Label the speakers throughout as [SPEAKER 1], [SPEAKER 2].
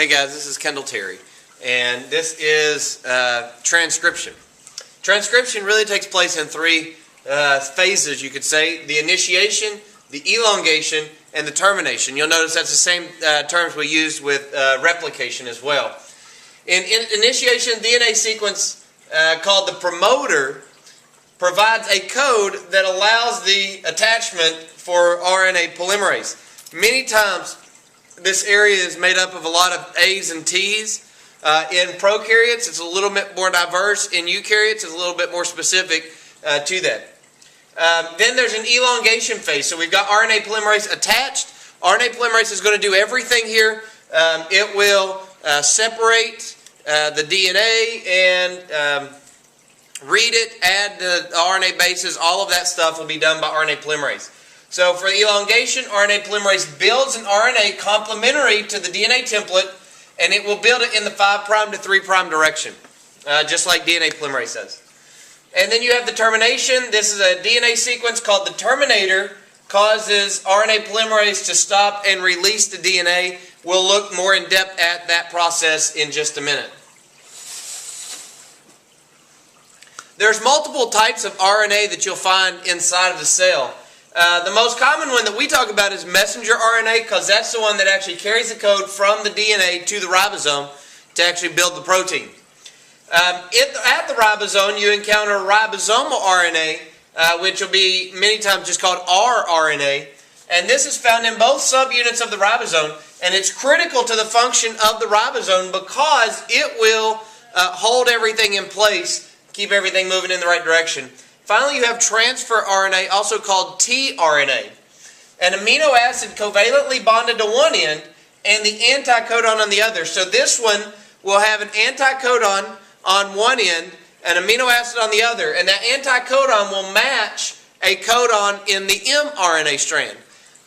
[SPEAKER 1] Hey guys, this is Kendall Terry, and this is transcription. Transcription really takes place in three phases, you could say: the initiation, the elongation, and the termination. You'll notice that's the same terms we used with replication as well. In initiation, DNA sequence called the promoter provides a code that allows the attachment for RNA polymerase. Many times this area is made up of a lot of A's and T's. In prokaryotes, it's a little bit more diverse. In eukaryotes, it's a little bit more specific to that. Then there's an elongation phase. So we've got RNA polymerase attached. RNA polymerase is going to do everything here. It will separate the DNA and read it, add the RNA bases. All of that stuff will be done by RNA polymerase. So for elongation, RNA polymerase builds an RNA complementary to the DNA template, and it will build it in the 5' to 3' direction, just like DNA polymerase does. And then you have the termination. This is a DNA sequence called the terminator, causes RNA polymerase to stop and release the DNA. We'll look more in depth at that process in just a minute. There's multiple types of RNA that you'll find inside of the cell. The most common one that we talk about is messenger RNA, because that's the one that actually carries the code from the DNA to the ribosome to actually build the protein. At the ribosome, you encounter ribosomal RNA, which will be many times just called rRNA. And this is found in both subunits of the ribosome, and it's critical to the function of the ribosome because it will hold everything in place, keep everything moving in the right direction. Finally, you have transfer RNA, also called tRNA. An amino acid covalently bonded to one end and the anticodon on the other. So this one will have an anticodon on one end, an amino acid on the other, and that anticodon will match a codon in the mRNA strand.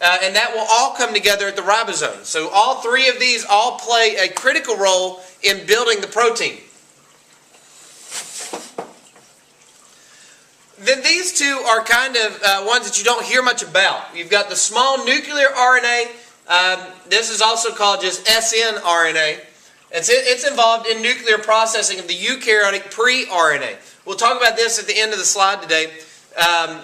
[SPEAKER 1] And that will all come together at the ribosome. So all three of these all play a critical role in building the protein. Then these two are kind of ones that you don't hear much about. You've got the small nuclear RNA. This is also called just snRNA. It's involved in nuclear processing of the eukaryotic pre-RNA. We'll talk about this at the end of the slide today. And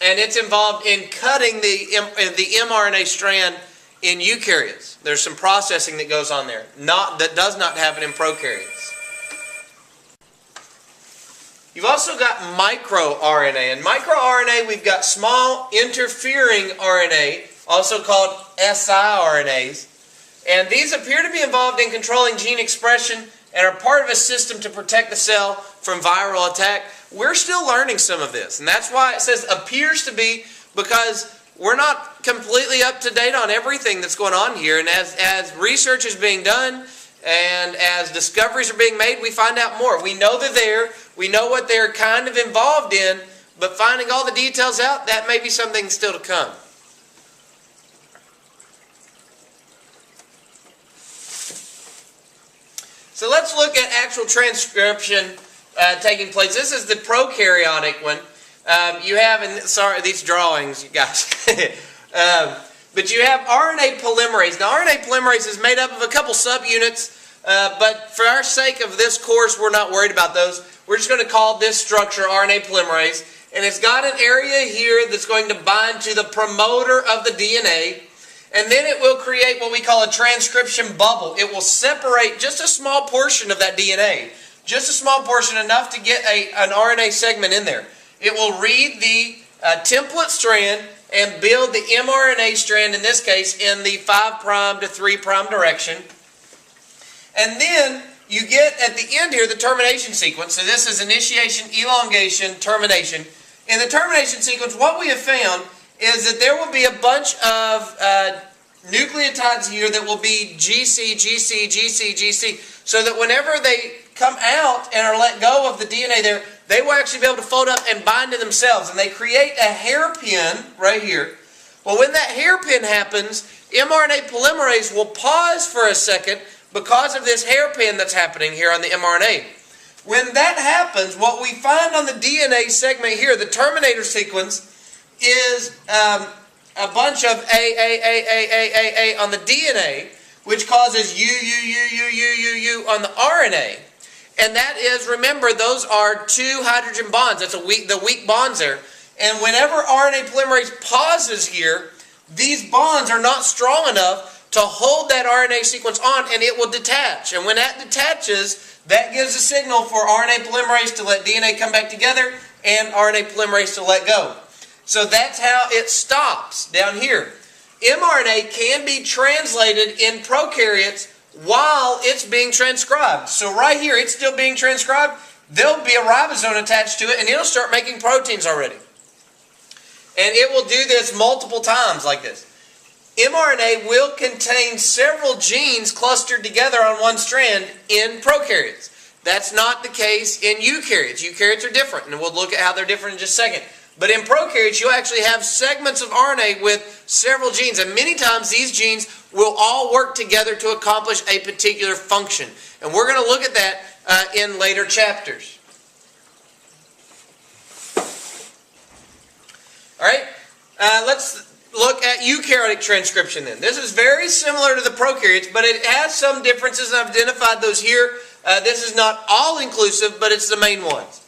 [SPEAKER 1] it's involved in cutting the mRNA strand in eukaryotes. There's some processing that goes on there, that does not happen in prokaryotes. You've also got microRNA. And microRNA, we've got small interfering RNA, also called siRNAs. And these appear to be involved in controlling gene expression and are part of a system to protect the cell from viral attack. We're still learning some of this. And that's why it says appears to be, because we're not completely up to date on everything that's going on here. And as research is being done, and as discoveries are being made, we find out more. We know they're there. We know what they're kind of involved in. But finding all the details out, that may be something still to come. So let's look at actual transcription taking place. This is the prokaryotic one. You have, sorry, these drawings, you guys. But you have RNA polymerase. Now, RNA polymerase is made up of a couple subunits, but for our sake of this course, we're not worried about those. We're just going to call this structure RNA polymerase, and it's got an area here that's going to bind to the promoter of the DNA, and then it will create what we call a transcription bubble. It will separate just a small portion of that DNA, just a small portion, enough to get an RNA segment in there. It will read the template strand and build the mRNA strand, in this case, in the 5' to 3' direction. And then you get, at the end here, the termination sequence. So this is initiation, elongation, termination. In the termination sequence, what we have found is that there will be a bunch of nucleotides here that will be GC, GC, GC, GC, so that whenever they come out and are let go of the DNA there, they will actually be able to fold up and bind to themselves. And they create a hairpin right here. Well, when that hairpin happens, mRNA polymerase will pause for a second because of this hairpin that's happening here on the mRNA. When that happens, what we find on the DNA segment here, the terminator sequence, is a bunch of A on the DNA which causes U on the RNA. And that is, remember, those are two hydrogen bonds. That's the weak bonds there. And whenever RNA polymerase pauses here, these bonds are not strong enough to hold that RNA sequence on, and it will detach. And when that detaches, that gives a signal for RNA polymerase to let DNA come back together and RNA polymerase to let go. So that's how it stops down here. mRNA can be translated in prokaryotes while it's being transcribed. So right here, it's still being transcribed. There'll be a ribosome attached to it, and it'll start making proteins already. And it will do this multiple times like this. mRNA will contain several genes clustered together on one strand in prokaryotes. That's not the case in eukaryotes. Eukaryotes are different, and we'll look at how they're different in just a second. But in prokaryotes, you'll actually have segments of RNA with several genes, and many times these genes will all work together to accomplish a particular function. And we're going to look at that in later chapters. All right, let's look at eukaryotic transcription then. This is very similar to the prokaryotes, but it has some differences, and I've identified those here. This is not all-inclusive, but it's the main ones.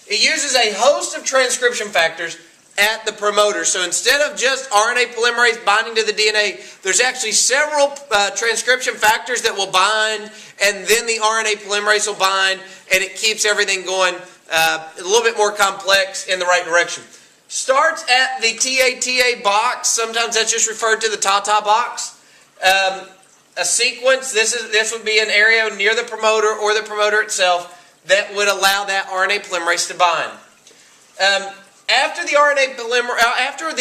[SPEAKER 1] It uses a host of transcription factors at the promoter. So instead of just RNA polymerase binding to the DNA, there's actually several transcription factors that will bind, and then the RNA polymerase will bind, and it keeps everything going a little bit more complex in the right direction. Starts at the TATA box. Sometimes that's just referred to the TATA box. A sequence, this would be an area near the promoter or the promoter itself that would allow that RNA polymerase to bind. After the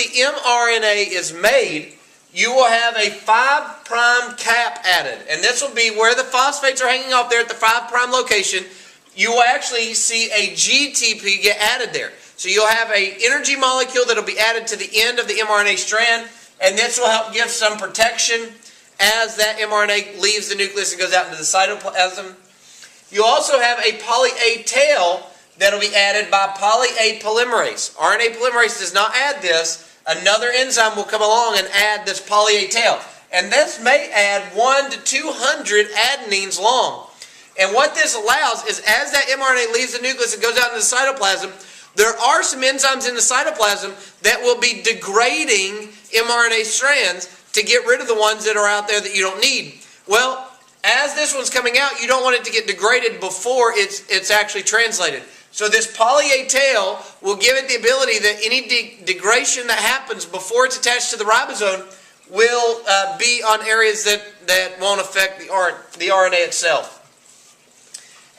[SPEAKER 1] mRNA is made, you will have a 5' cap added. And this will be where the phosphates are hanging off there at the 5' location. You will actually see a GTP get added there. So you'll have an energy molecule that will be added to the end of the mRNA strand, and this will help give some protection as that mRNA leaves the nucleus and goes out into the cytoplasm. You also have a poly-A tail that will be added by poly-A polymerase. RNA polymerase does not add this. Another enzyme will come along and add this poly-A tail. And this may add 1 to 200 adenines long. And what this allows is, as that mRNA leaves the nucleus and goes out into the cytoplasm, there are some enzymes in the cytoplasm that will be degrading mRNA strands to get rid of the ones that are out there that you don't need. Well, as this one's coming out, you don't want it to get degraded before it's actually translated. So this poly-A tail will give it the ability that any degradation that happens before it's attached to the ribosome will be on areas that won't affect the RNA itself.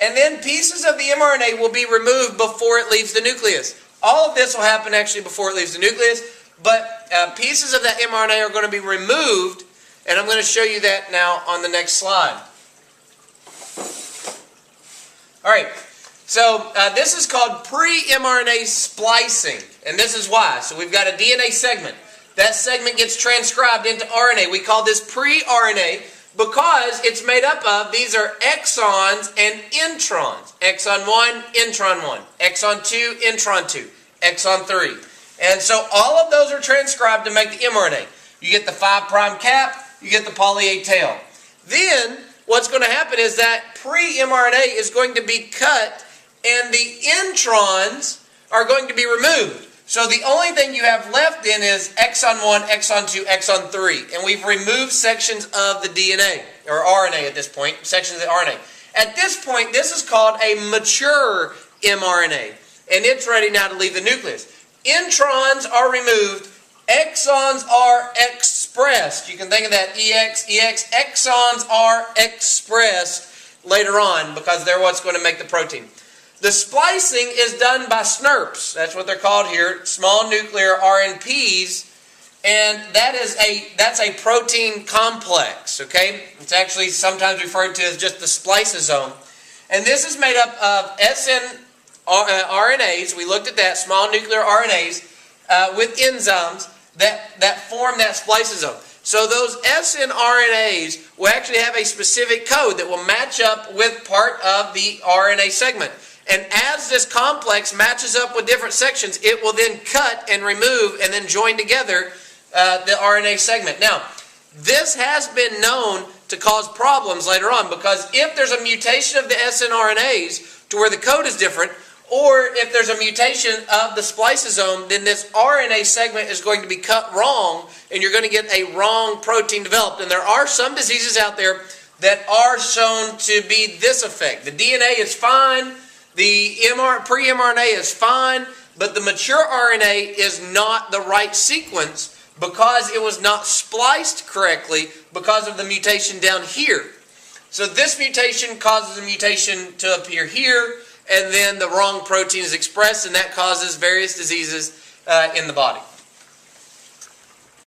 [SPEAKER 1] And then pieces of the mRNA will be removed before it leaves the nucleus. All of this will happen actually before it leaves the nucleus, but pieces of that mRNA are going to be removed, and I'm going to show you that now on the next slide. All right, so this is called pre-mRNA splicing, and this is why. So we've got a DNA segment. That segment gets transcribed into RNA. We call this pre-RNA because it's made up of, these are exons and introns. Exon 1, intron 1. Exon 2, intron 2. Exon 3. And so all of those are transcribed to make the mRNA. You get the 5' cap, you get the poly-A tail. Then what's going to happen is that pre-mRNA is going to be cut and the introns are going to be removed. So the only thing you have left then is exon 1, exon 2, exon 3. And we've removed sections of the DNA, or RNA at this point, sections of the RNA. At this point, this is called a mature mRNA. And it's ready now to leave the nucleus. Introns are removed. Exons are expressed. You can think of that EX. Exons are expressed later on because they're what's going to make the protein. The splicing is done by SNRPs. That's what they're called here, small nuclear RNPs, and that's a protein complex, okay? It's actually sometimes referred to as just the spliceosome. And this is made up of RNAs, we looked at that, small nuclear RNAs, with enzymes that form that spliceosome. So those snRNAs will actually have a specific code that will match up with part of the RNA segment. And as this complex matches up with different sections, it will then cut and remove and then join together the RNA segment. Now, this has been known to cause problems later on, because if there's a mutation of the snRNAs to where the code is different, or if there's a mutation of the spliceosome, then this RNA segment is going to be cut wrong, and you're going to get a wrong protein developed. And there are some diseases out there that are shown to be this effect. The DNA is fine, the pre-mRNA is fine, but the mature RNA is not the right sequence because it was not spliced correctly because of the mutation down here. So this mutation causes a mutation to appear here, and then the wrong protein is expressed, and that causes various diseases in the body.